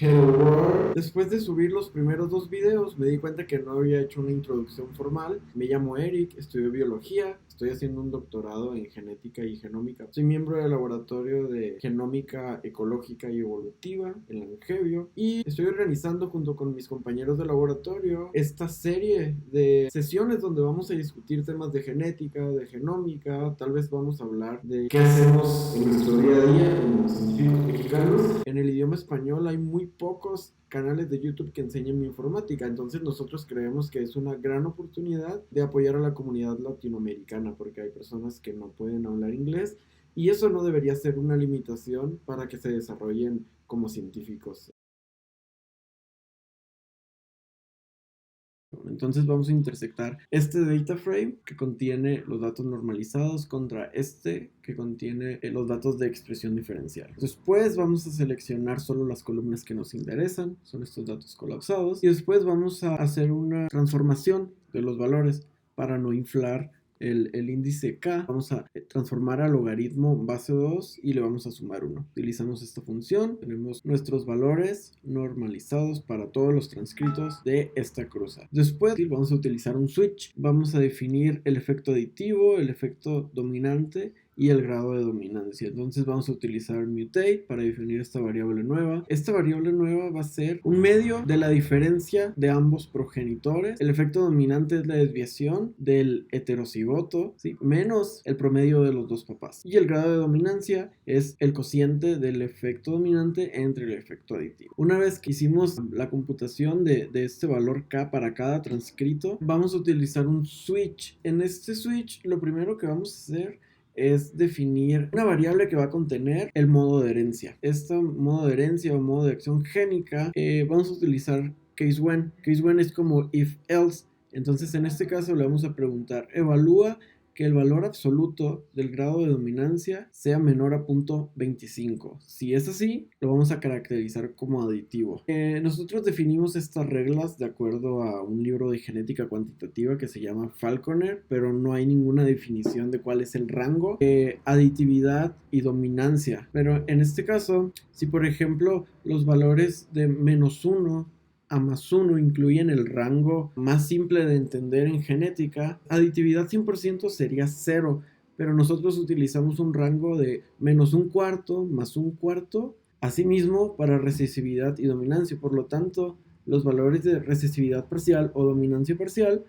Hello World. Después de subir los primeros 2 videos, me di cuenta que no había hecho una introducción formal. Me llamo Eric, estudio biología, estoy haciendo un doctorado en genética y genómica. Soy miembro del laboratorio de genómica ecológica y evolutiva, el Angevio, y estoy organizando junto con mis compañeros de laboratorio esta serie de sesiones donde vamos a discutir temas de genética, de genómica. Tal vez vamos a hablar de qué hacemos en nuestro día a día como científicos mexicanos. En el idioma español hay muy pocos canales de YouTube que enseñen informática, entonces nosotros creemos que es una gran oportunidad de apoyar a la comunidad latinoamericana porque hay personas que no pueden hablar inglés y eso no debería ser una limitación para que se desarrollen como científicos. Entonces vamos a intersectar este data frame que contiene los datos normalizados contra este que contiene los datos de expresión diferencial. Después vamos a seleccionar solo las columnas que nos interesan, son estos datos colapsados, y después vamos a hacer una transformación de los valores para no inflar el índice K. Vamos a transformar al logaritmo base 2 y le vamos a sumar 1. Utilizamos esta función, tenemos nuestros valores normalizados para todos los transcritos de esta cruza. Después vamos a utilizar un switch, vamos a definir el efecto aditivo, el efecto dominante y el grado de dominancia. Entonces vamos a utilizar mutate para definir esta variable nueva. Esta variable nueva va a ser un medio de la diferencia de ambos progenitores. El efecto dominante es la desviación del heterocigoto, ¿sí?, menos el promedio de los dos papás. Y el grado de dominancia es el cociente del efecto dominante entre el efecto aditivo. Una vez que hicimos la computación de este valor K para cada transcrito, vamos a utilizar un switch. En este switch lo primero que vamos a hacer es definir una variable que va a contener el modo de herencia. Este modo de herencia o modo de acción génica vamos a utilizar case when. Case when es como if else. Entonces en este caso le vamos a preguntar, evalúa que el valor absoluto del grado de dominancia sea menor a 0.25. Si es así, lo vamos a caracterizar como aditivo. Nosotros definimos estas reglas de acuerdo a un libro de genética cuantitativa que se llama Falconer, pero no hay ninguna definición de cuál es el rango de aditividad y dominancia. Pero en este caso, si por ejemplo los valores de -1 a +1 incluyen el rango más simple de entender en genética, aditividad 100% sería 0, pero nosotros utilizamos un rango de -1/4 más 1/4, asimismo para recesividad y dominancia. Por lo tanto, los valores de recesividad parcial o dominancia parcial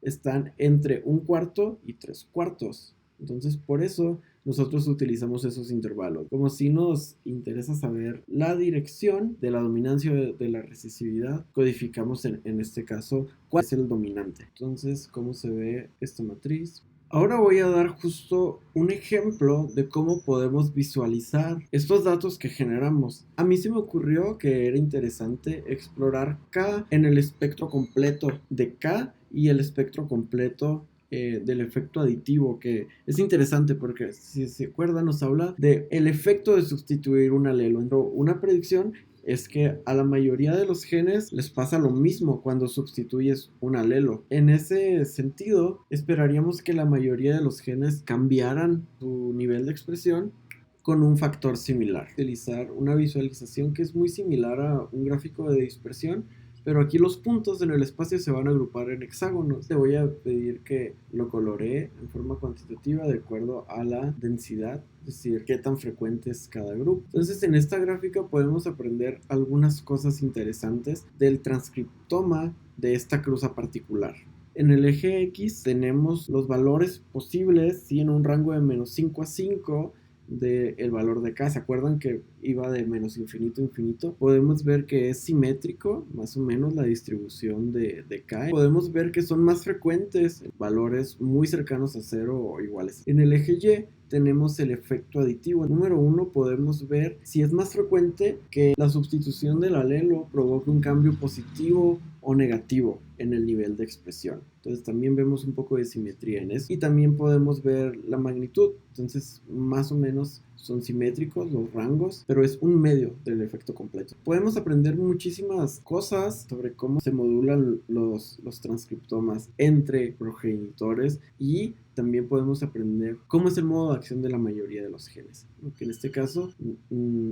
están entre 1/4 y 3/4. Entonces, por eso nosotros utilizamos esos intervalos. Como si nos interesa saber la dirección de la dominancia de la recesividad, codificamos en este caso cuál es el dominante. Entonces, ¿cómo se ve esta matriz? Ahora voy a dar justo un ejemplo de cómo podemos visualizar estos datos que generamos. A mí se me ocurrió que era interesante explorar K en el espectro completo de K y el espectro completo del efecto aditivo, que es interesante porque si se acuerdan nos habla del efecto de sustituir un alelo. Una predicción es que a la mayoría de los genes les pasa lo mismo cuando sustituyes un alelo. En ese sentido, esperaríamos que la mayoría de los genes cambiaran su nivel de expresión con un factor similar. Utilizar una visualización que es muy similar a un gráfico de dispersión, pero aquí los puntos en el espacio se van a agrupar en hexágonos. Te voy a pedir que lo coloree en forma cuantitativa de acuerdo a la densidad, es decir, qué tan frecuente es cada grupo. Entonces en esta gráfica podemos aprender algunas cosas interesantes del transcriptoma de esta cruza particular. En el eje X tenemos los valores posibles, ¿sí?, en un rango de -5 a 5 del valor de K. ¿Se acuerdan que iba de -infinito a infinito? Podemos ver que es simétrico, más o menos, la distribución de K. Podemos ver que son más frecuentes valores muy cercanos a 0 o iguales. En el eje Y tenemos el efecto aditivo. Número 1, podemos ver si es más frecuente que la sustitución del alelo provoque un cambio positivo o negativo en el nivel de expresión. Entonces también vemos un poco de simetría en eso. Y también podemos ver la magnitud. Entonces más o menos son simétricos los rangos, pero es un medio del efecto completo. Podemos aprender muchísimas cosas sobre cómo se modulan los transcriptomas entre progenitores y también podemos aprender cómo es el modo de acción de la mayoría de los genes, ¿no? Que en este caso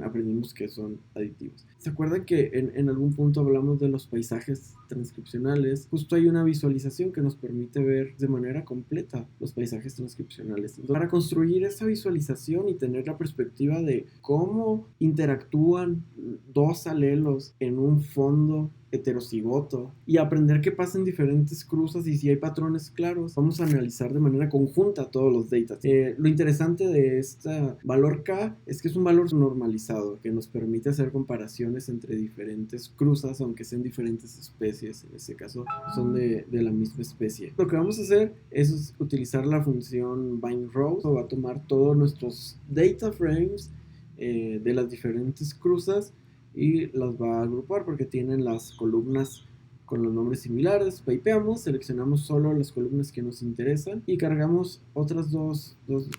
aprendimos que son aditivos. ¿Se acuerdan que en algún punto hablamos de los paisajes transcripcionales? Justo hay una visualización que nos permite ver de manera completa los paisajes transcripcionales. Entonces, para construir esa visualización y tener la perspectiva de cómo interactúan dos alelos en un fondo heterocigoto y aprender qué pasa en diferentes cruzas y si hay patrones claros, vamos a analizar de manera conjunta todos los datas. Lo interesante de este valor K es que es un valor normalizado que nos permite hacer comparaciones entre diferentes cruzas, aunque sean diferentes especies. En este caso son de la misma especie. Lo que vamos a hacer es utilizar la función bindRows, o va a tomar todos nuestros data frames de las diferentes cruzas y las va a agrupar porque tienen las columnas con los nombres similares. Pipeamos, seleccionamos solo las columnas que nos interesan y cargamos otras dos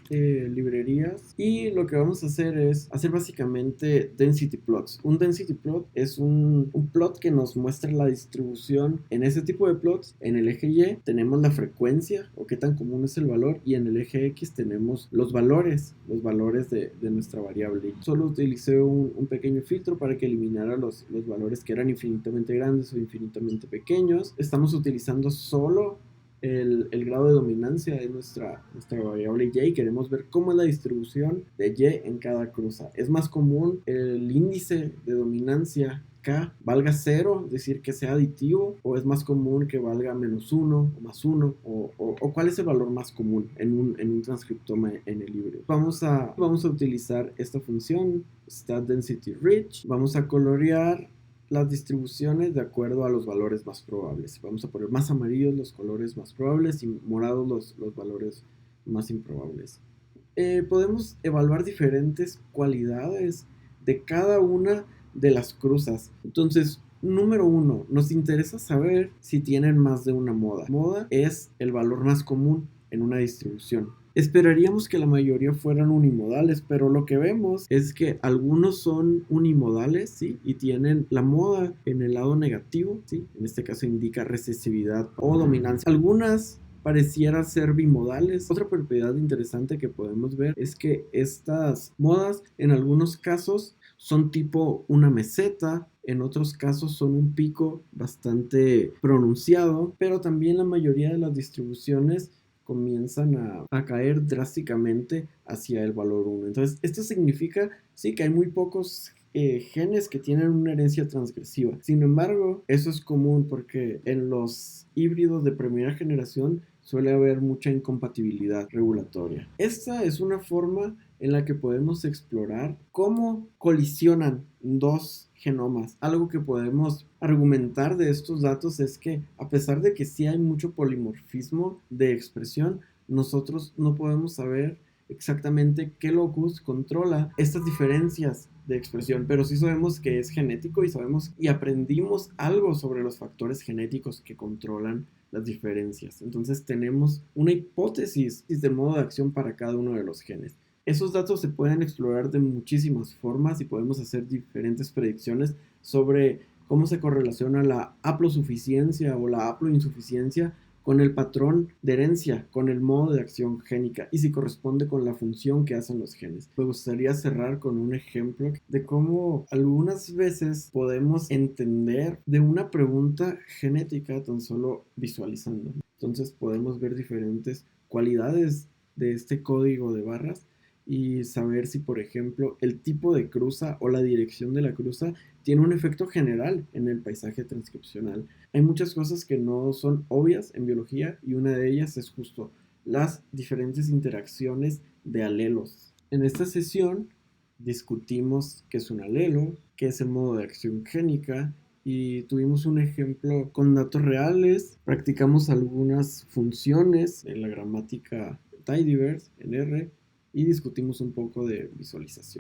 librerías, y lo que vamos a hacer es hacer básicamente density plots. Un density plot es un plot que nos muestra la distribución. En ese tipo de plots, en el eje Y tenemos la frecuencia o qué tan común es el valor, y en el eje X tenemos los valores de nuestra variable. Solo utilicé un pequeño filtro para que eliminara los valores que eran infinitamente grandes o infinitamente pequeños. Estamos utilizando solo el grado de dominancia de nuestra variable Y, y queremos ver cómo es la distribución de Y en cada cruza. Es más común el índice de dominancia K valga 0, es decir, que sea aditivo, o es más común que valga -1 o +1, o cuál es el valor más común en un transcriptoma en el híbrido. Vamos a utilizar esta función StatDensityRich. Vamos a colorear las distribuciones de acuerdo a los valores más probables. Vamos a poner más amarillos los colores más probables y morados los valores más improbables. Podemos evaluar diferentes cualidades de cada una de las cruzas. Entonces, número 1, nos interesa saber si tienen más de una moda. Moda es el valor más común en una distribución. Esperaríamos que la mayoría fueran unimodales, pero lo que vemos es que algunos son unimodales, ¿sí? Y tienen la moda en el lado negativo, ¿sí? En este caso indica recesividad o dominancia. Algunas parecieran ser bimodales. Otra propiedad interesante que podemos ver es que estas modas en algunos casos son tipo una meseta, en otros casos son un pico bastante pronunciado, pero también la mayoría de las distribuciones comienzan a caer drásticamente hacia el valor 1. Entonces, esto significa, sí, que hay muy pocos genes que tienen una herencia transgresiva. Sin embargo, eso es común porque en los híbridos de primera generación suele haber mucha incompatibilidad regulatoria. Esta es una forma en la que podemos explorar cómo colisionan dos genomas. Algo que podemos argumentar de estos datos es que, a pesar de que sí hay mucho polimorfismo de expresión, nosotros no podemos saber exactamente qué locus controla estas diferencias de expresión, pero sí sabemos que es genético y aprendimos algo sobre los factores genéticos que controlan las diferencias. Entonces tenemos una hipótesis de modo de acción para cada uno de los genes. Esos datos se pueden explorar de muchísimas formas y podemos hacer diferentes predicciones sobre cómo se correlaciona la haplosuficiencia o la haploinsuficiencia con el patrón de herencia, con el modo de acción génica y si corresponde con la función que hacen los genes. Me gustaría cerrar con un ejemplo de cómo algunas veces podemos entender de una pregunta genética tan solo visualizando. Entonces podemos ver diferentes cualidades de este código de barras y saber si, por ejemplo, el tipo de cruza o la dirección de la cruza tiene un efecto general en el paisaje transcripcional. Hay muchas cosas que no son obvias en biología y una de ellas es justo las diferentes interacciones de alelos. En esta sesión discutimos qué es un alelo, qué es el modo de acción génica y tuvimos un ejemplo con datos reales. Practicamos algunas funciones en la gramática tidyverse en R y discutimos un poco de visualización.